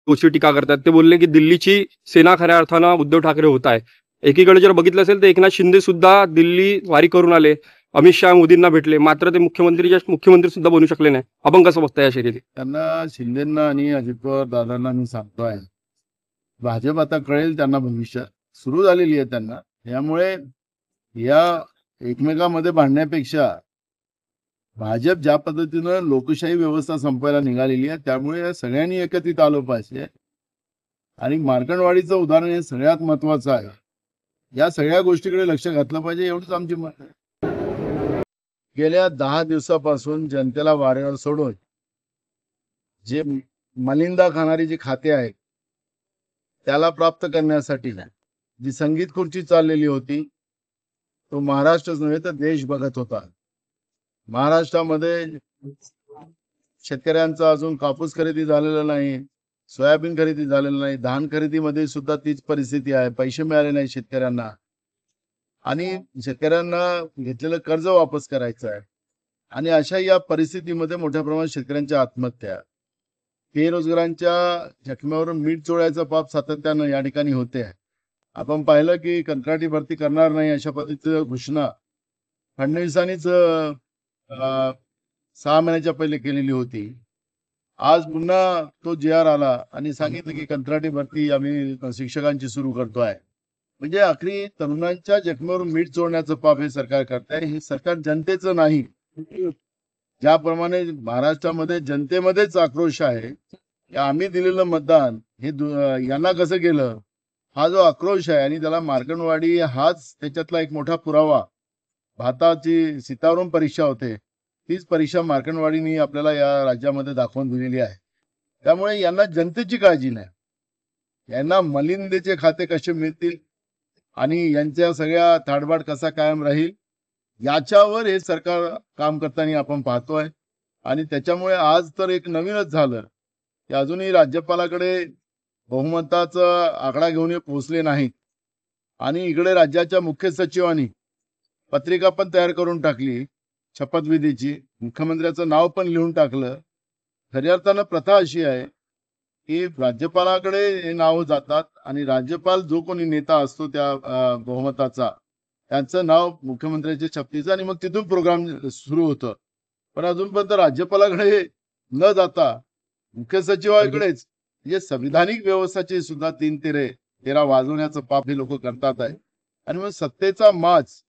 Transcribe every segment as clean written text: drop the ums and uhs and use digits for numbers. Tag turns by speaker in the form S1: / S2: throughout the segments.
S1: दोषी टीका करतात. ते बोलले की दिल्लीची सेना खऱ्या अर्थानं उद्धव ठाकरे होत आहे. एकीकडे जर बघितलं असेल तर एकनाथ शिंदे सुद्धा दिल्ली वारी करून आले. अमित शहा मोदींना भेटले, मात्र ते मुख्यमंत्री सुद्धा बनू शकले नाही. आपण कसं बघताय या शर्यती?
S2: त्यांना शिंदेंना आणि अजित पवार दादांना मी सांगतोय, भाजप आता कळेल त्यांना भविष्यात सुरू झालेली आहे त्यांना. यामुळे या एकमेकांमध्ये भांडण्यापेक्षा भाजप ज्या पद्धतीनं लोकशाही व्यवस्था संपायला निघालेली आहे, त्यामुळे सगळ्यांनी एकत्रित आलं पाहिजे. आणि मार्कंडवाडीचं उदाहरण हे सगळ्यात महत्वाचं आहे. या सगळ्या गोष्टीकडे लक्ष घातलं पाहिजे, एवढंच आमची मत आहे. गेल्या 10 दिवसापासून जनतेला वाऱ्यावर सोडून जे मलिंदा खाणारी जी खाते आहेत त्याला प्राप्त करण्यासाठी जी संगीत खुर्ची चाललेली होती, तो महाराष्ट्रच नव्हे तर देश बघत होता. महाराष्ट्रामध्ये शेतकऱ्यांचा अजून कापूस खरेदी झालेला नाही, सोयाबीन खरेदी झालेलं नाही, धान खरेदीमध्ये सुद्धा तीच परिस्थिती आहे. पैसे मिळाले नाही शेतकऱ्यांना आणि शेतकऱ्यांना घेतलेलं कर्ज वापस करायचं आहे. आणि अशा या परिस्थितीमध्ये मोठ्या प्रमाणात शेतकऱ्यांच्या आत्महत्या, बेरोजगारांच्या जखमेवरून मीठ चोळायचं पाप सातत्यानं या ठिकाणी होते. आपण पाहिलं की कंत्राटी भरती करणार नाही अशा पद्धतीची घोषणा फडणवीसांनीच 6 महिन्याच्या पहिले केलेली होती. आज पुन्हा तो JR आला आणि सांगितलं की कंत्राटी भरती आम्ही शिक्षकांची सुरू करतोय. म्हणजे आखरी तरुणांच्या जखमेवरून मीठ चोळण्याचं पाप हे सरकार करताय. हे सरकार जनतेचं नाही. ज्याप्रमाणे महाराष्ट्रामध्ये जनतेमध्येच आक्रोश आहे की आम्ही दिलेलं मतदान हे यांना कसं गेलं, हा जो आक्रोश आहे आणि त्याला मार्कंडवाडी हाच त्याच्यातला एक मोठा पुरावा. भारताची सीतावरून परीक्षा होते, तीच परीक्षा मार्कंडवाडीने आपल्याला या राज्यामध्ये दाखवून दिलेली आहे. त्यामुळे यांना जनतेची काळजी नाही. यांना मलिंदेचे खाते कसे मिळतील आणि यांच्या सगळ्या थाटबाट कसा कायम राहील याच्यावर हे सरकार काम करताना आपण पाहतोय. आणि त्याच्यामुळे आज तर एक नवीनच झालं की अजूनही राज्यपालाकडे बहुमताचा आकडा घेऊन पोहोचले नाहीत. आणि इकडे राज्याच्या मुख्य सचिवांनी पत्रिका पण तयार करून टाकली शपथविधीची, मुख्यमंत्र्याचं नाव पण लिहून टाकलं. खऱ्या अर्थानं प्रथा अशी आहे की राज्यपालाकडे हे नाव जातात आणि राज्यपाल जो कोणी नेता असतो त्या बहुमताचा त्यांचं नाव मुख्यमंत्र्याच्या शपथीचं आणि मग तिथून प्रोग्राम सुरू होतं. पण अजूनपर्यंत राज्यपालाकडे न जाता मुख्य सचिवाकडेच म्हणजे संविधानिक व्यवस्थेचे सुद्धा 3 तेरा वाजवण्याचं पाप हे लोक करतात आहे. आणि मग सत्तेचा माज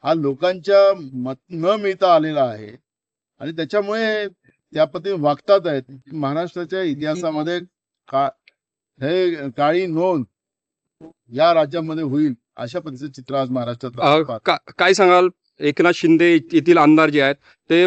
S2: हा लोकांच्या मत न मिळता आलेला आहे आणि त्याच्यामुळे त्या पद्धतीने वागतात आहेत. महाराष्ट्राच्या इतिहासामध्ये हे काळी नोंद या राज्यामध्ये होईल अशा पद्धतीचं चित्र आज महाराष्ट्रात
S1: काय सांगाल? एकनाथ शिंदे येथील आमदार जे आहेत ते